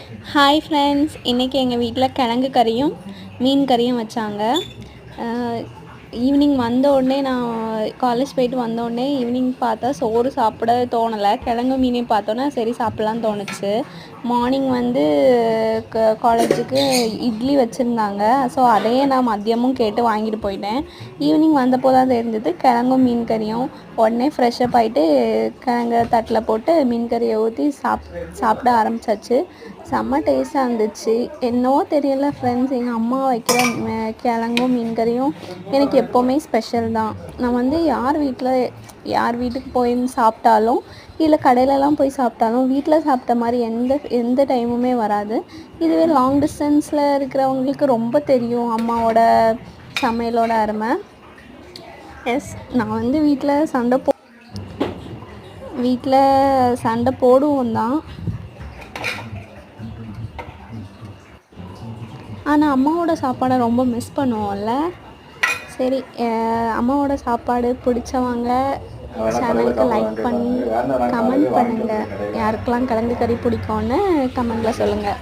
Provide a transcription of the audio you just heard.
Hi friends, இன்றைக்கி எங்கள் வீட்டில் கிழங்கு கறியும் மீன் கறியும் வச்சாங்க. ஈவினிங் வந்தோடனே நான் காலேஜ் போயிட்டு வந்தோடனே ஈவினிங் பார்த்தா சோறு சாப்பிட தோணலை. கிழங்கு மீனையும் பார்த்தோன்னா சரி சாப்பிட்லான்னு தோணுச்சு. மார்னிங் வந்து காலேஜுக்கு இட்லி வச்சுருந்தாங்க. ஸோ அதையே நான் மதியமும் கேட்டு வாங்கிட்டு போயிட்டேன். ஈவினிங் வந்தப்போ தான் தெரிஞ்சது கிழங்கும் மீன் கறியும். உடனே ஃப்ரெஷ்ஷப் ஆகிட்டு கிழங்க தட்டில் போட்டு மீன் கறியை ஊற்றி சாப்பிட ஆரம்பிச்சாச்சு. செம்ம டேஸ்ட்டாக இருந்துச்சு. என்னவோ தெரியல ஃப்ரெண்ட்ஸ், எங்கள் அம்மா வைக்கிற கிழங்கும் மீன் கறியும் எனக்கு எப்போவுமே ஸ்பெஷல் தான். நான் வந்து யார் வீட்டுக்கு போய் சாப்பிட்டாலும் இல்லை கடையிலலாம் போய் சாப்பிட்டாலும் வீட்டில் சாப்பிட்ட மாதிரி எந்த டைமுமே வராது. இதுவே லாங் டிஸ்டன்ஸில் இருக்கிறவங்களுக்கு ரொம்ப தெரியும் அம்மாவோட சமையலோட அருமை. நான் வந்து வீட்டில் சண்டை போடுவோம் தான். ஆனால் அம்மாவோட சாப்பாடை ரொம்ப மிஸ் பண்ணுவோம்ல. சரி, அம்மாவோட சாப்பாடு பிடிச்சவங்க சேனலுக்கு லைக் பண்ணி கமெண்ட் பண்ணுங்கள். யாருக்கெல்லாம் கிழங்கு கறி பிடிக்கும்னு கமெண்டில் சொல்லுங்கள்.